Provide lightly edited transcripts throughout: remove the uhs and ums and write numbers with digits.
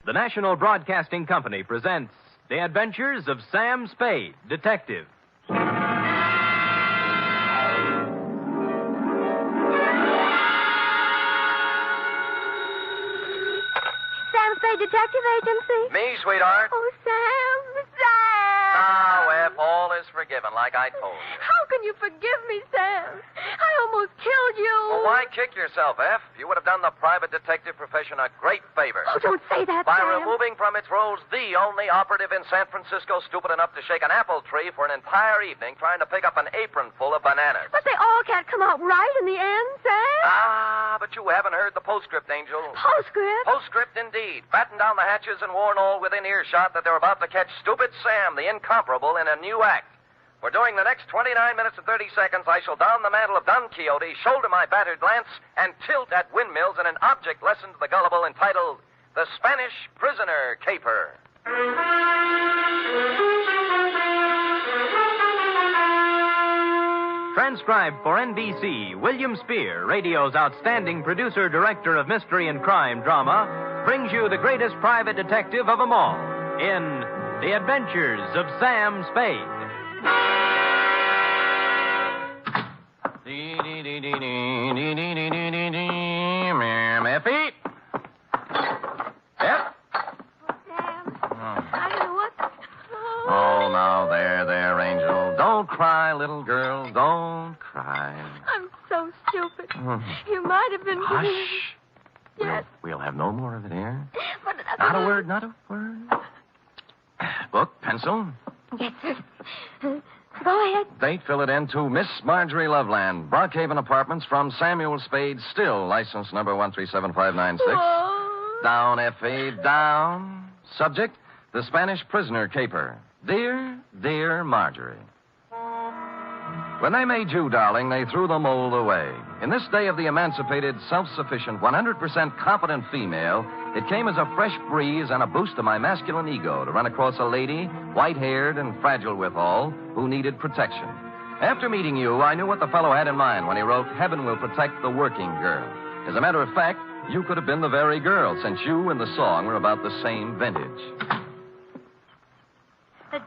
The National Broadcasting Company presents The Adventures of Sam Spade, Detective. Sam Spade Detective Agency? Me, sweetheart. Oh, Sam. Now, F, all is forgiven, like I told you. How can you forgive me, Sam? I almost killed you. Well, why kick yourself, F? You would have done the private detective profession a great favor. Oh, don't say that, By Sam. removing from its rolls the only operative in San Francisco stupid enough to shake an apple tree for an entire evening trying to pick up an apron full of bananas. But they all can't come out right in the end, Sam. Ah, but you haven't heard the postscript, Angel. Postscript? Postscript, indeed. Batten down the hatches and warn all within earshot that they're about to catch Stupid Sam, the incomparable, in a new act. For during the next 29 minutes and 30 seconds, I shall don the mantle of Don Quixote, shoulder my battered lance, and tilt at windmills in an object lesson to the gullible entitled The Spanish Prisoner Caper. Transcribed for NBC, William Spear, radio's outstanding producer-director of mystery and crime drama, brings you the greatest private detective of them all in The Adventures of Sam Spade. Effie? Yep. Sam. I don't know what. Oh, now, there, Angel. Don't cry, little girl. Don't cry. I'm so stupid. You might have been. Hush. Yes. We'll have no more of it here. But Not a word, not a word. Book, pencil. Yes, sir. Go ahead. Date, fill it in to Miss Marjorie Loveland, Brockhaven Apartments, from Samuel Spade, still license number 1375596. Whoa. Down, F.A., down. Subject, the Spanish prisoner caper. Dear Marjorie. When they made you, darling, they threw the mold away. In this day of the emancipated, self-sufficient, 100% competent female, it came as a fresh breeze and a boost to my masculine ego to run across a lady, white-haired and fragile withal, who needed protection. After meeting you, I knew what the fellow had in mind when he wrote, "Heaven will protect the working girl." As a matter of fact, you could have been the very girl, since you and the song were about the same vintage.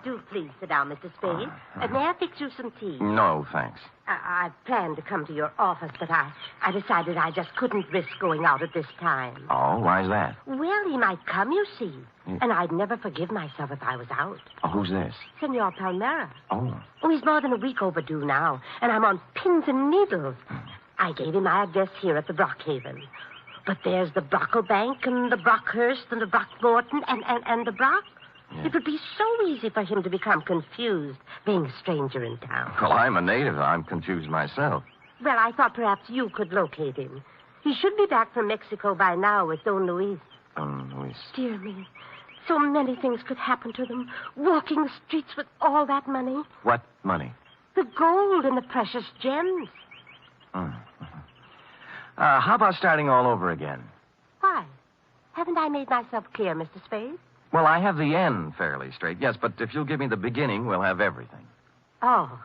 Do please sit down, Mr. Spade. May I fix you some tea? No, thanks. I planned to come to your office, but I decided I just couldn't risk going out at this time. Oh, why's that? Well, he might come, you see. And I'd never forgive myself if I was out. Oh, who's this? Senor Palmera. Oh. Oh, he's more than a week overdue now, and I'm on pins and needles. I gave him my address here at the Brockhaven. But there's the Brocklebank and the Brockhurst and the Brockmorton and the Brock. Yeah. It would be so easy for him to become confused, being a stranger in town. Well, I'm a native. I'm confused myself. Well, I thought perhaps you could locate him. He should be back from Mexico by now with Don Luis. Don Luis? Dear me. So many things could happen to them. Walking the streets with all that money. What money? The gold and the precious gems. How about starting all over again? Why? Haven't I made myself clear, Mr. Spade? Well, I have the end fairly straight, yes, but if you'll give me the beginning, we'll have everything. Well,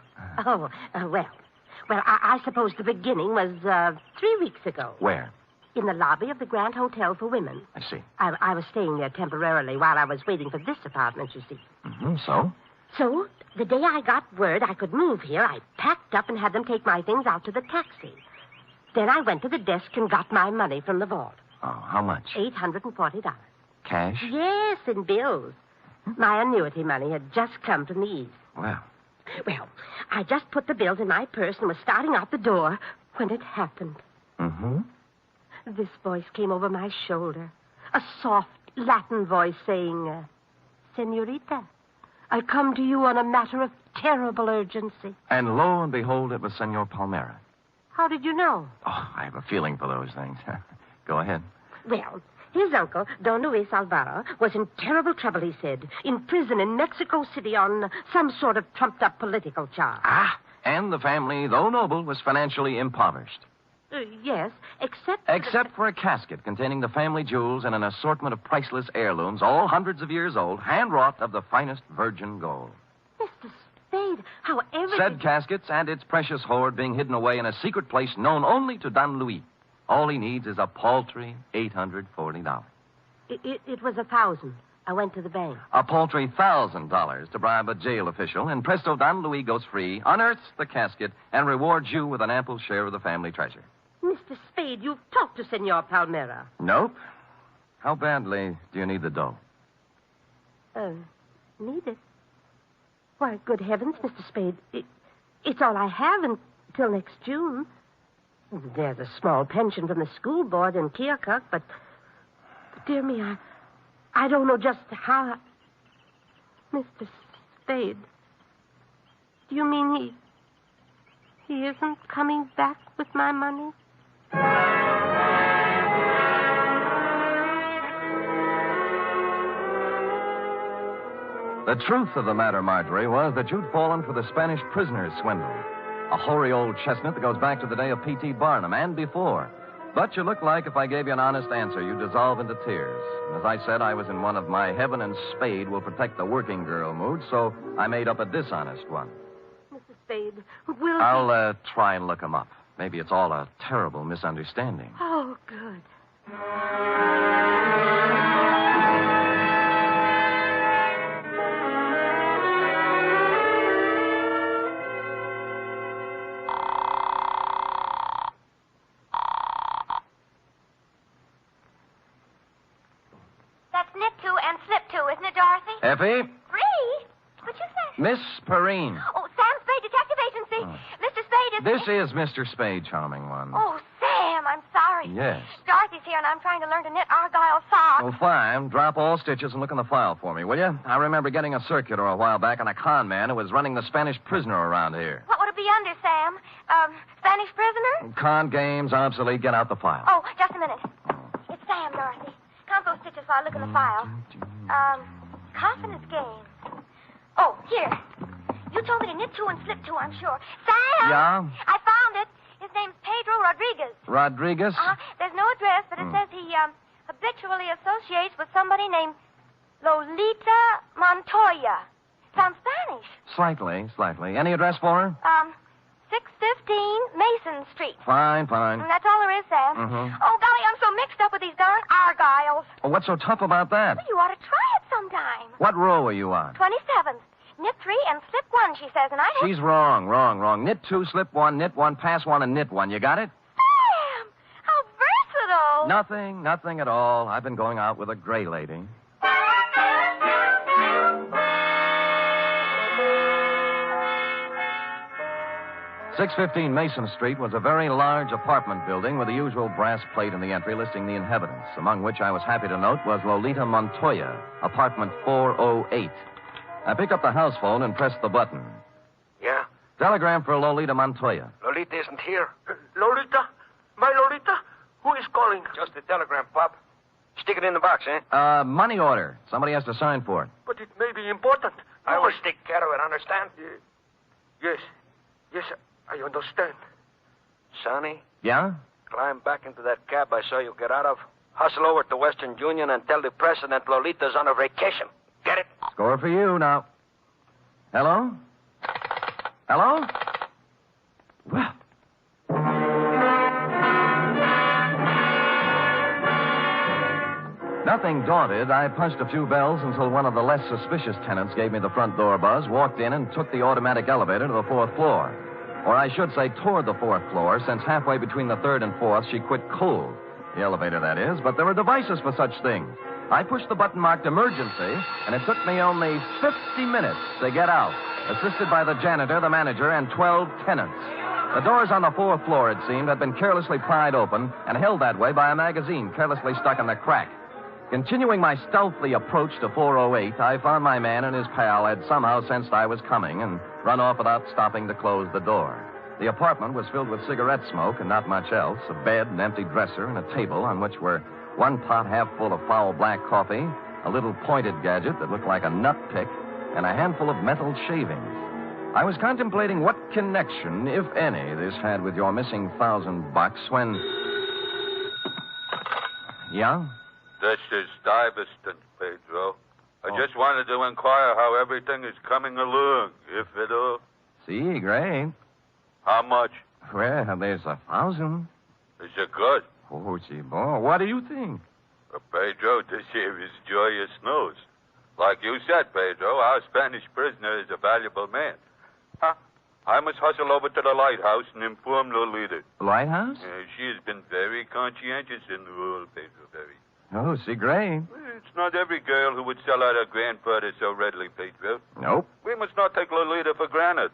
I suppose the beginning was 3 weeks ago. Where? In the lobby of the Grand Hotel for Women. I see. I was staying there temporarily while I was waiting for this apartment, you see. So? So, the day I got word I could move here, I packed up and had them take my things out to the taxi. Then I went to the desk and got my money from the vault. Oh, how much? $840. Cash? Yes, in bills. My annuity money had just come from the East. Well, I just put the bills in my purse and was starting out the door when it happened. This voice came over my shoulder. A soft Latin voice saying, "Senorita, I come to you on a matter of terrible urgency." And lo and behold, it was Senor Palmera. How did you know? Oh, I have a feeling for those things. Go ahead. Well, his uncle, Don Luis Alvaro, was in terrible trouble, he said. In prison in Mexico City on some sort of trumped-up political charge. And the family, though noble, was financially impoverished. Yes, except... Except for a casket containing the family jewels and an assortment of priceless heirlooms, all hundreds of years old, hand-wrought of the finest virgin gold. Mr. Spade, how everything... Said caskets and its precious hoard being hidden away in a secret place known only to Don Luis. All he needs is a paltry $840. It was $1,000. I went to the bank. A paltry $1,000 to bribe a jail official, and presto, Don Louis goes free, unearths the casket, and rewards you with an ample share of the family treasure. Mr. Spade, you've talked to Senor Palmera. Nope. How badly do you need the dough? Need it? Why, good heavens, Mr. Spade. It's all I have until next June. There's a small pension from the school board in Keokuk, but dear me, I don't know just how... Mr. Spade, do you mean he isn't coming back with my money? The truth of the matter, Marjorie, was that you'd fallen for the Spanish prisoner's swindle. A hoary old chestnut that goes back to the day of P.T. Barnum and before. But you look like if I gave you an honest answer, you'd dissolve into tears. And as I said, I was in one of my heaven and Spade will protect the working girl moods, so I made up a dishonest one. Mr. Spade, will I'll try and look him up. Maybe it's all a terrible misunderstanding. Oh, good. Effie? Free? What'd you say? Miss Perrine. Oh, Sam Spade, Detective Agency. Mr. Spade is... This is Mr. Spade, charming one. Oh, Sam, I'm sorry. Yes. Dorothy's here, and I'm trying to learn to knit argyle socks. Well, fine. Drop all stitches and look in the file for me, will you? I remember getting a circular a while back on a con man who was running the Spanish prisoner around here. What would it be under, Sam? Spanish prisoner? Con games, obsolete. Get out the file. Oh, just a minute. It's Sam, Dorothy. Count those stitches while I look in the file. Confidence game. Oh, here. You told me to knit two and slip two, I'm sure. Sam! Yeah? I found it. His name's Pedro Rodriguez. Rodriguez? There's no address, but it says he habitually associates with somebody named Lolita Montoya. Sounds Spanish. Slightly. Any address for her? 615 Mason Street. Fine. And that's all there is, Sam. Oh, golly, I'm so mixed up with these darn argyles. Well, what's so tough about that? Well, you ought to try it sometime. What row are you on? 27th. Knit 3 and slip 1, she says, and I... She's wrong. Knit 2, slip 1, knit 1, pass 1, and knit 1. You got it? Sam! How versatile! Nothing at all. I've been going out with a gray lady. 615 Mason Street was a very large apartment building with the usual brass plate in the entry listing the inhabitants, among which I was happy to note was Lolita Montoya, apartment 408. I picked up the house phone and pressed the button. Yeah? Telegram for Lolita Montoya. Lolita isn't here. Lolita? My Lolita? Who is calling? Just a telegram, Pop. Stick it in the box, eh? Money order. Somebody has to sign for it. But it may be important. I will take care of it, understand? Yes, I understand. Sonny, Yeah? climb back into that cab I saw you get out of. Hustle over to Western Union and tell the president Lolita's on a vacation. Get it? Score for you now. Hello? Well. Nothing daunted, I punched a few bells until one of the less suspicious tenants gave me the front door buzz, walked in, and took the automatic elevator to the 4th floor. Or I should say toward the 4th floor, since halfway between the 3rd and 4th, she quit cold. The elevator, that is, but there were devices for such things. I pushed the button marked emergency, and it took me only 50 minutes to get out, assisted by the janitor, the manager, and 12 tenants. The doors on the 4th floor, it seemed, had been carelessly pried open and held that way by a magazine carelessly stuck in the crack. Continuing my stealthy approach to 408, I found my man and his pal had somehow sensed I was coming and run off without stopping to close the door. The apartment was filled with cigarette smoke and not much else, a bed, an empty dresser, and a table on which were one pot half full of foul black coffee, a little pointed gadget that looked like a nut pick, and a handful of metal shavings. I was contemplating what connection, if any, this had with your missing $1,000 when... Yeah? This is Stuyvesant, Pedro. I just wanted to inquire how everything is coming along, if at all. See, great. How much? Well, there's $1,000. Is it good? Oh, gee, boy, what do you think? Pedro, this here is joyous news. Like you said, Pedro, our Spanish prisoner is a valuable man. Huh? I must hustle over to the lighthouse and inform Lolita. Lighthouse? She has been very conscientious in the role, Pedro, very. Oh, see, great. It's not every girl who would sell out her grandfather so readily, Pedro. Nope. We must not take Lolita for granted.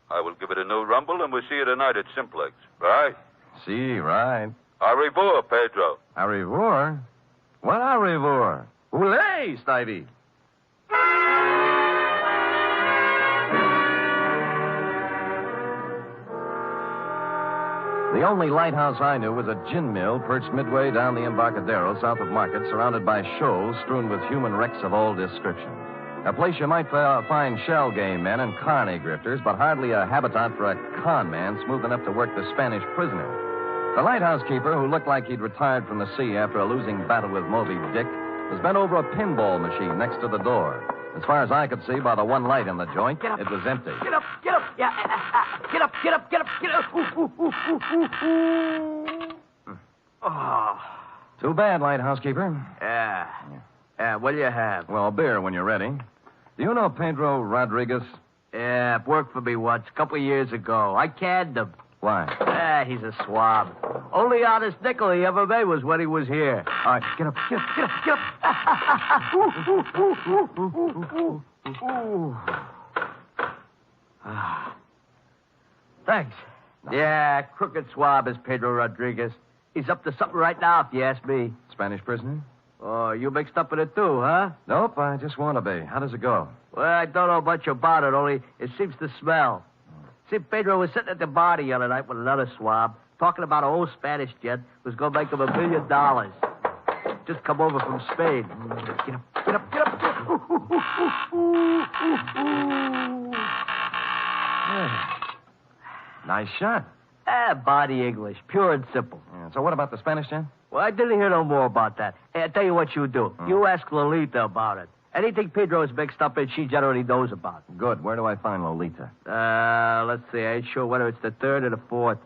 I will give it a new rumble, and we'll see you tonight at Simplex. Right? See, right. Au revoir, Pedro. Au revoir? What au revoir? Oulé, Snivy. The only lighthouse I knew was a gin mill perched midway down the Embarcadero south of Market, surrounded by shoals strewn with human wrecks of all description. A place you might find shell game men and carny grifters, but hardly a habitat for a con man smooth enough to work the Spanish prisoner. The lighthouse keeper, who looked like he'd retired from the sea after a losing battle with Moby Dick, was bent over a pinball machine next to the door. As far as I could see by the one light in the joint, it was empty. Get up, get up. Yeah, get up, get up, get up, get up. Oh. Too bad, lighthouse keeper. Yeah. What do you have? Well, beer when you're ready. Do you know Pedro Rodriguez? Yeah, worked for me once, a couple of years ago. I canned him. Why? He's a swab. Only honest nickel he ever made was when he was here. All right, get up, get up, get up, get up. Thanks. Yeah, crooked swab is Pedro Rodriguez. He's up to something right now, if you ask me. Spanish prisoner? Oh, you mixed up in it too, huh? Nope, I just want to be. How does it go? Well, I don't know much about it, only it seems to smell. See, Pedro was sitting at the bar the other night with another swab, talking about an old Spanish gent who's going to make him $1 million. Just come over from Spade. Get up, get up, get up, get up. Nice shot. Body English, pure and simple. Yeah, so what about the Spanish gent? Well, I didn't hear no more about that. Hey, I'll tell you what you do. You ask Lolita about it. Anything Pedro is mixed up in, she generally knows about. Good. Where do I find Lolita? Let's see. I ain't sure whether it's the third or the fourth.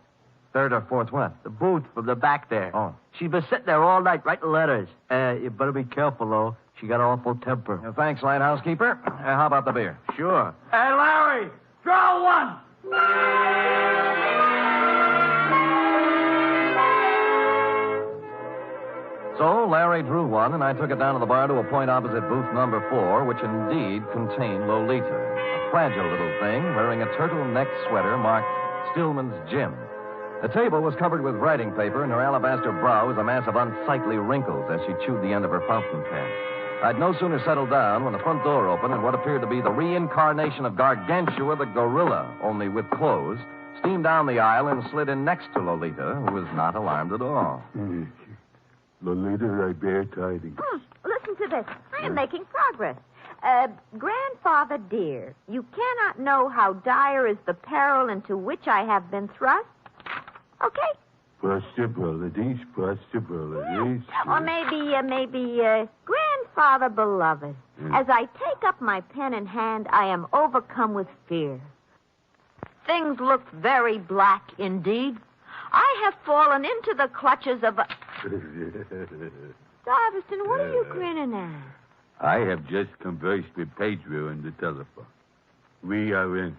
Third or fourth what? The booth from the back there. Oh. She's been sitting there all night writing letters. You better be careful, though. She got an awful temper. Thanks, lighthouse keeper. How about the beer? Sure. Hey, Larry, draw one. So Larry drew one, and I took it down to the bar to a point opposite booth number 4, which indeed contained Lolita, a fragile little thing wearing a turtleneck sweater marked Stillman's Gym. The table was covered with writing paper, and her alabaster brow was a mass of unsightly wrinkles as she chewed the end of her fountain pen. I'd no sooner settled down when the front door opened and what appeared to be the reincarnation of Gargantua the gorilla, only with clothes, steamed down the aisle and slid in next to Lolita, who was not alarmed at all. Lolita, I bear tidings. Listen to this. I am making progress. Grandfather dear, you cannot know how dire is the peril into which I have been thrust. Okay? Possibilities. Or maybe, Grandfather beloved. As I take up my pen in hand, I am overcome with fear. Things look very black indeed. I have fallen into the clutches of a... Darveston, what are you grinning at? I have just conversed with Pedro on the telephone. We are in.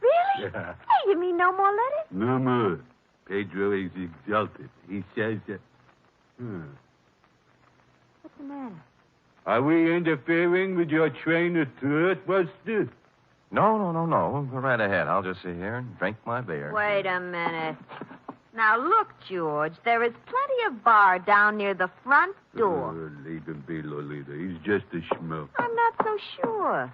Really? Yeah. Hey, you mean no more letters? No more. Pedro is exalted. He says that... What's the matter? Are we interfering with your train of thought, Buster? No. Go right ahead. I'll just sit here and drink my beer. Wait a minute. Now, look, George, there is plenty of bar down near the front door. Leave him be, Lolita. He's just a schmuck. I'm not so sure.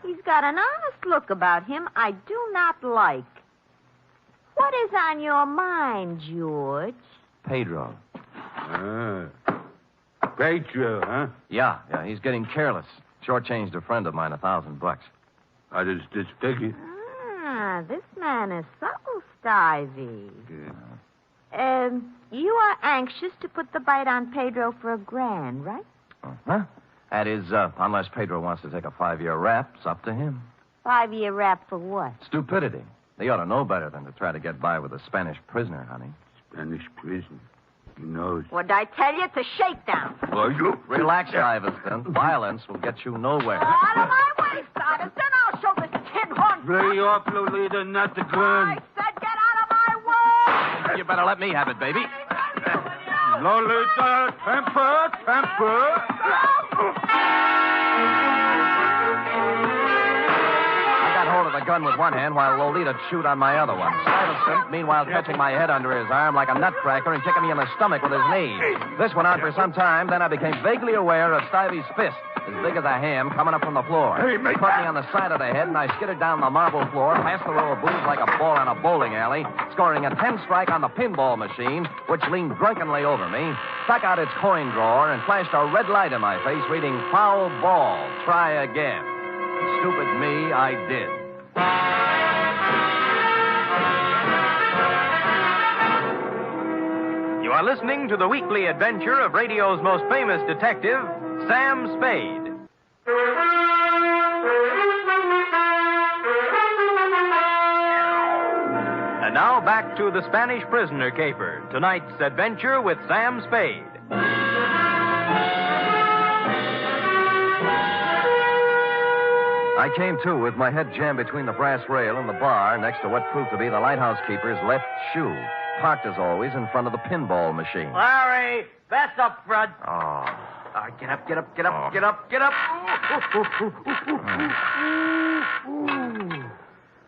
He's got an honest look about him I do not like. What is on your mind, George? Pedro. Pedro, huh? Yeah, he's getting careless. Shortchanged a friend of mine $1,000. How does this figure? This man is subtle, Stivey. Yeah. You are anxious to put the bite on Pedro for $1,000, right? Uh-huh. That is, unless Pedro wants to take a 5-year rap, it's up to him. 5-year rap for what? Stupidity. They ought to know better than to try to get by with a Spanish prisoner, honey. Spanish prisoner? He knows. What'd I tell you? It's a shakedown. Oh, you... Relax, Stuyvesant. Violence will get you nowhere. Out of my way, Stuyvesant. I'll show this tin horn. Lay off, Lolita, not the gun. I said get out of my way. You better let me have it, baby. Lolita, temper. I got hold of the gun with one hand while Lolita chewed on my other one. Stuyvesant, meanwhile, catching my head under his arm like a nutcracker and kicking me in the stomach with his knee. This went on for some time, then I became vaguely aware of Stuyves's fist, as big as a ham, coming up from the floor. He put me on the side of the head, and I skidded down the marble floor, past the row of booths like a ball on a bowling alley, scoring a 10-strike on the pinball machine, which leaned drunkenly over me, stuck out its coin drawer, and flashed a red light in my face, reading, "Foul ball, try again." Stupid me, I did. You are listening to the weekly adventure of radio's most famous detective, Sam Spade. And now back to the Spanish prisoner caper. Tonight's adventure with Sam Spade. I came to with my head jammed between the brass rail and the bar next to what proved to be the lighthouse keeper's left shoe, parked as always in front of the pinball machine. Larry, that's up front. Oh. Get up.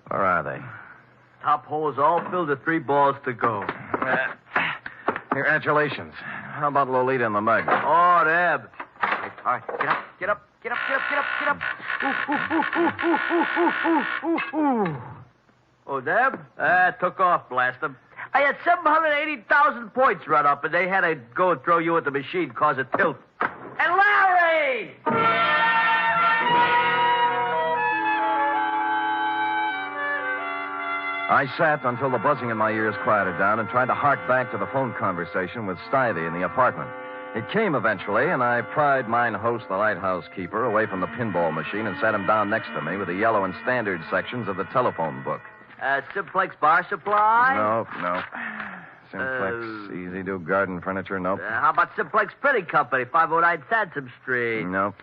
Where are they? Top hole is all filled with 3 balls to go. Congratulations. How about Lolita and the mug? Oh, Deb. All right, get up. Oh, Deb? Took off, blast them. I had 780,000 points run up, and they had to go and throw you at the machine, cause a tilt. And Larry! I sat until the buzzing in my ears quieted down and tried to hark back to the phone conversation with Stuyvesant in the apartment. It came eventually, and I pried mine host, the lighthouse keeper, away from the pinball machine and sat him down next to me with the yellow and standard sections of the telephone book. Simplex Bar Supply? No. Simplex, Easy Do Garden Furniture, nope. How about Simplex Printing Company, 509 Sansom Street? Nope.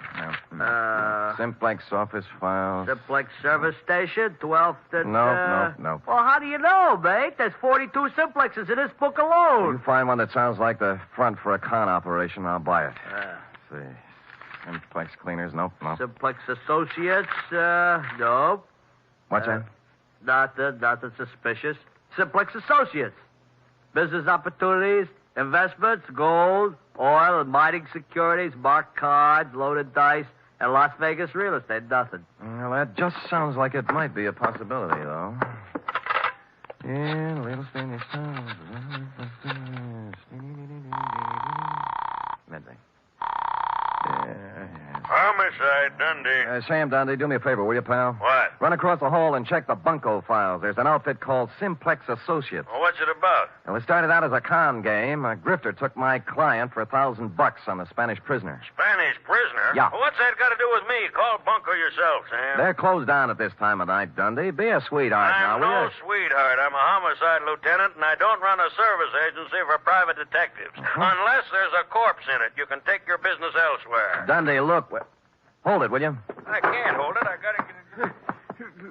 Simplex Office Files. Simplex Service Station, 12th and... No. Well, how do you know, mate? There's 42 Simplexes in this book alone. You find one that sounds like the front for a con operation, I'll buy it. Let's see. Simplex Cleaners, nope. Simplex Associates, nope. What's that? Nothing suspicious. Simplex Associates. Business opportunities, investments, gold, oil, and mining securities, marked cards, loaded dice, and Las Vegas real estate. Nothing. Well, that just sounds like it might be a possibility, though. Yeah, real estate is... Midday. Homicide, Dundee. Sam Dundee, do me a favor, will you, pal? What? Run across the hall and check the bunco files. There's an outfit called Simplex Associates. Well, what's it about? Well, it started out as a con game. A grifter took my client for $1,000 on the Spanish prisoner. Spanish prisoner? Yeah. Well, what's that got to do with me? Call Bunko yourself, Sam. They're closed down at this time of night, Dundee. Be a sweetheart now, I'm will no you? sweetheart. I'm a homicide lieutenant, and I don't run a service agency for private detectives. Unless there's a corpse in it. You can take your business elsewhere. Dundee, look. Hold it, will you? I can't hold it. I got to get it.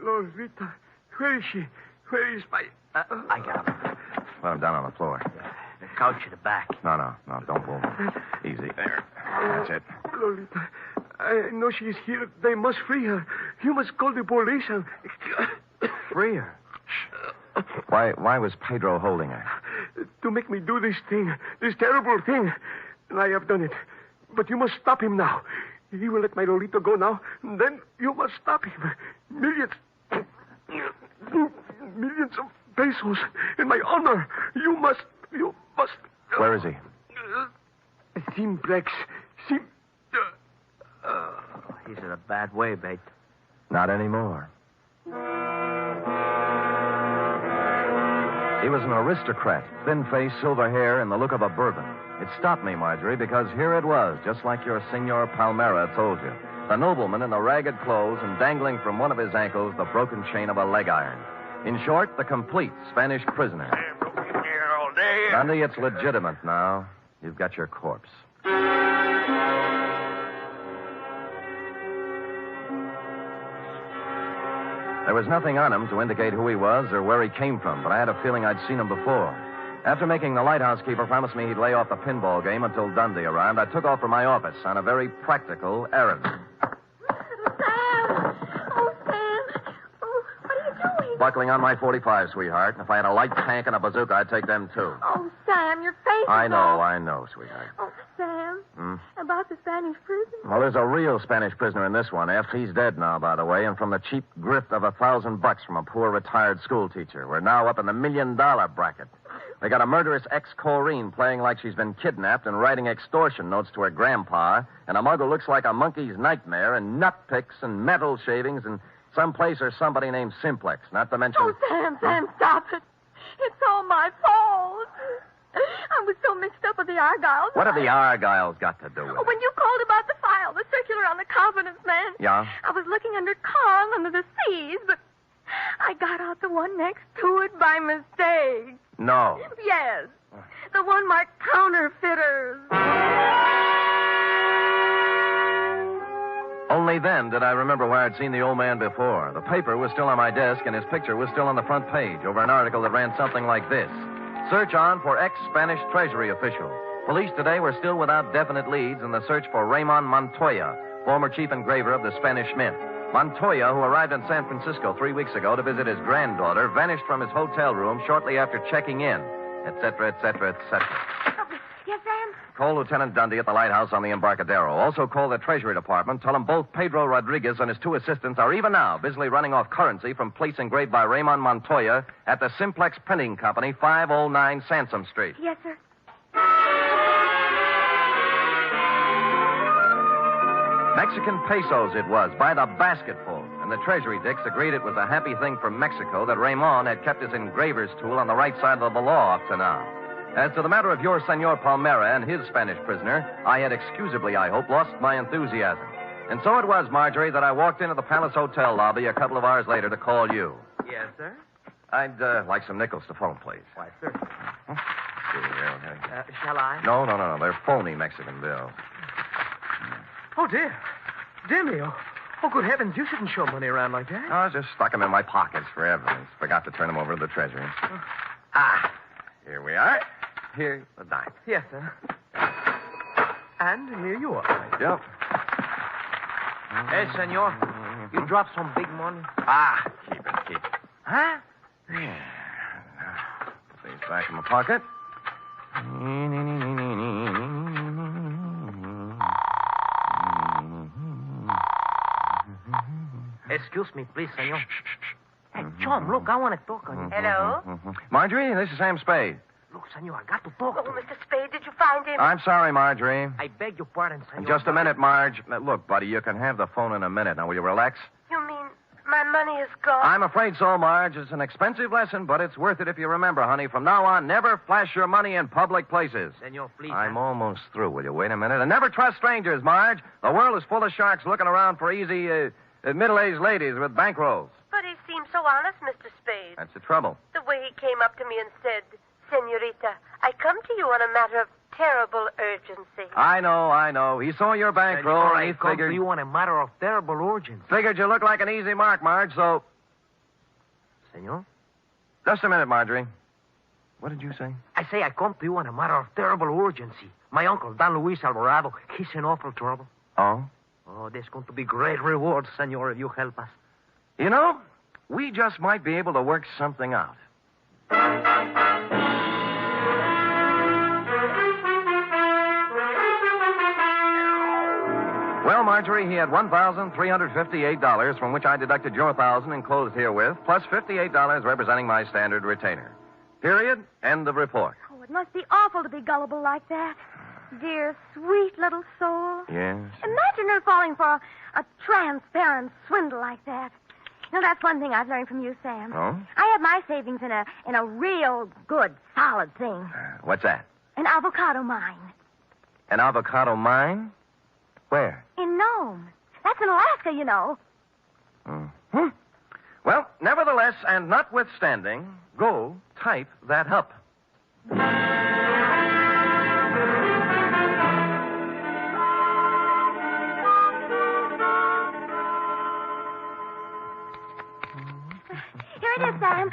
Lolita, where is she? Where is my... I got him. Put him down on the floor. The couch in the back. No, don't move. Easy. There. That's it. Lolita, I know she is here. They must free her. You must call the police and... Free her? Why was Pedro holding her? To make me do this thing, this terrible thing. And I have done it. But you must stop him now. He will let my Lolita go now. Then you must stop him. Millions of pesos in my honor. You must... Where is he? Simplex. He's in a bad way, mate. Not anymore. He was an aristocrat, thin face, silver hair, and the look of a Bourbon. It stopped me, Marjorie, because here it was, just like your Senor Palmera told you. The nobleman in the ragged clothes and dangling from one of his ankles the broken chain of a leg iron. In short, the complete Spanish prisoner. I've been here all day. here. Dundee, it's legitimate now. You've got your corpse. There was nothing on him to indicate who he was or where he came from, but I had a feeling I'd seen him before. After making the lighthouse keeper promise me he'd lay off the pinball game until Dundee arrived, I took off for my office on a very practical errand. Sam! Oh, Sam! Oh, what are you doing? Buckling on my .45, sweetheart. If I had a light tank and a bazooka, I'd take them, too. Oh, Sam, your face I is know, all... sweetheart. Oh, Sam. Hmm? About the Spanish prison. Well, there's a real Spanish prisoner in this one, F. He's dead now, by the way, and from the cheap grift of $1,000 from a poor retired school teacher. We're now up in the $1 million bracket. They got a murderous ex-Corrine playing like she's been kidnapped and writing extortion notes to her grandpa, and a mug who looks like a monkey's nightmare, and nut picks and metal shavings, and someplace or somebody named Simplex, not to mention... Oh, Sam, stop it. It's all my fault. I was so mixed up with the Argyles. What have the Argyles got to do with it? When you called about the file, the circular on the confidence man. Yeah? I was looking under Kong under the C's, but I got out the one next to it by mistake. No. Yes. The one marked counterfeiters. Only then did I remember where I'd seen the old man before. The paper was still on my desk, and his picture was still on the front page over an article that ran something like this. Search on for ex-Spanish Treasury official. Police today were still without definite leads in the search for Ramon Montoya, former chief engraver of the Spanish Mint. Montoya, who arrived in San Francisco 3 weeks ago to visit his granddaughter, vanished from his hotel room shortly after checking in, etc., etc., etc. Yes, Sam? Call Lieutenant Dundee at the lighthouse on the Embarcadero. Also call the Treasury Department. Tell them both Pedro Rodriguez and his 2 assistants are even now busily running off currency from plates engraved by Ramon Montoya at the Simplex Printing Company, 509 Sansom Street. Yes, sir. Mexican pesos it was, by the basketful. And the Treasury dicks agreed it was a happy thing for Mexico that Ramon had kept his engraver's tool on the right side of the law up to now. As to the matter of your Senor Palmera and his Spanish prisoner, I had excusably, I hope, lost my enthusiasm. And so it was, Marjorie, that I walked into the Palace Hotel lobby a couple of hours later to call you. Yes, sir? I'd like some nickels to phone, please. Why, sir. Shall I? No. They're phony Mexican bills. Oh, dear. Dear me. Oh, good heavens. You shouldn't show money around like that. I just stuck them in my pockets for evidence. Forgot to turn them over to the Treasury. Here we are. Here's the dime. Yes, sir. And here you are. Yep. Hey, senor. You dropped some big money. Keep it. Huh? Yeah. Put these back in my pocket. Excuse me, please, senor. Hey, Chum, look, I want to talk on you. Hello? Marjorie, this is Sam Spade. Look, senor, I got to talk Oh, to you. Mr. Spade, did you find him? I'm sorry, Marjorie. I beg your pardon, senor. Just a minute, Marge. Now, look, buddy, you can have the phone in a minute. Now, will you relax? You mean my money is gone? I'm afraid so, Marge. It's an expensive lesson, but it's worth it if you remember, honey. From now on, never flash your money in public places. Senor, please. I'm almost through. Will you wait a minute? And never trust strangers, Marge. The world is full of sharks looking around for easy, middle-aged ladies with bankrolls. But he seemed so honest, Mr. Spade. That's the trouble. The way he came up to me and said, Senorita, I come to you on a matter of terrible urgency. I know. He saw your bankroll, Senor, and he I come figured... to you on a matter of terrible urgency. Figured you look like an easy mark, Marge, so... Senor? Just a minute, Marjorie. What did you say? I say I come to you on a matter of terrible urgency. My uncle, Don Luis Alvarado, he's in awful trouble. Oh? Oh, there's going to be great rewards, senor, if you help us. You know, we just might be able to work something out. Well, Marjorie, he had $1,358, from which I deducted your $1,000 enclosed herewith, plus $58 representing my standard retainer. Period. End of report. Oh, it must be awful to be gullible like that. Dear, sweet little soul. Yes. Imagine her falling for a transparent swindle like that. You know, that's one thing I've learned from you, Sam. Oh? I have my savings in a real good, solid thing. What's that? An avocado mine. An avocado mine? Where? In Nome. That's in Alaska, you know. Mm-hmm. Well, nevertheless, and notwithstanding, go type that up. Here it is, Sam.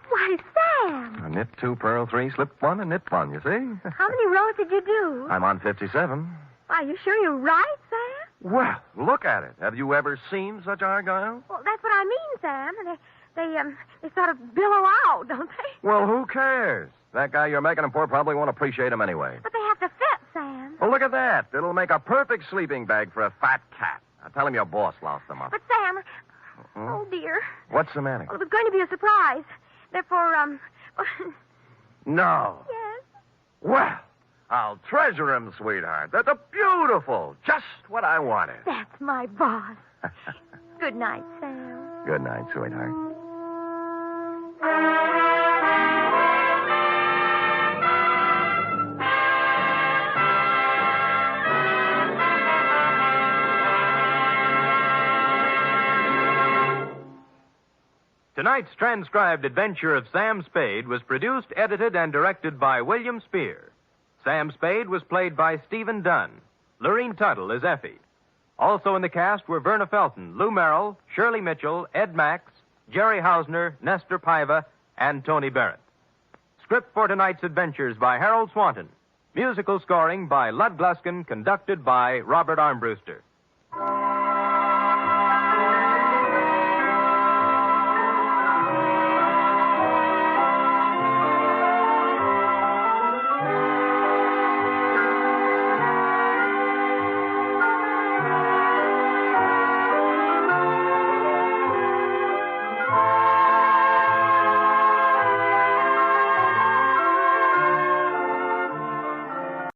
Why, Sam. A knit 2, purl 3, slip 1, and knit 1, you see? How many rows did you do? I'm on 57. Are you sure you're right, Sam? Well, look at it. Have you ever seen such argyle? Well, that's what I mean, Sam. They sort of billow out, don't they? Well, who cares? That guy you're making them for probably won't appreciate him anyway. But they have to fit, Sam. Well, look at that. It'll make a perfect sleeping bag for a fat cat. Now, tell him your boss lost them up. But, Sam, oh, dear. What's the matter? Well, it was going to be a surprise. Therefore, No. Yes? Well, I'll treasure him, sweetheart. That's a beautiful. Just what I wanted. That's my boss. Good night, Sam. Good night, sweetheart. Tonight's transcribed adventure of Sam Spade was produced, edited, and directed by William Spear. Sam Spade was played by Stephen Dunn. Lorene Tuttle is Effie. Also in the cast were Verna Felton, Lou Merrill, Shirley Mitchell, Ed Max, Jerry Hausner, Nestor Paiva, and Tony Barrett. Script for tonight's adventures by Harold Swanton. Musical scoring by Lud Gluskin, conducted by Robert Armbruster.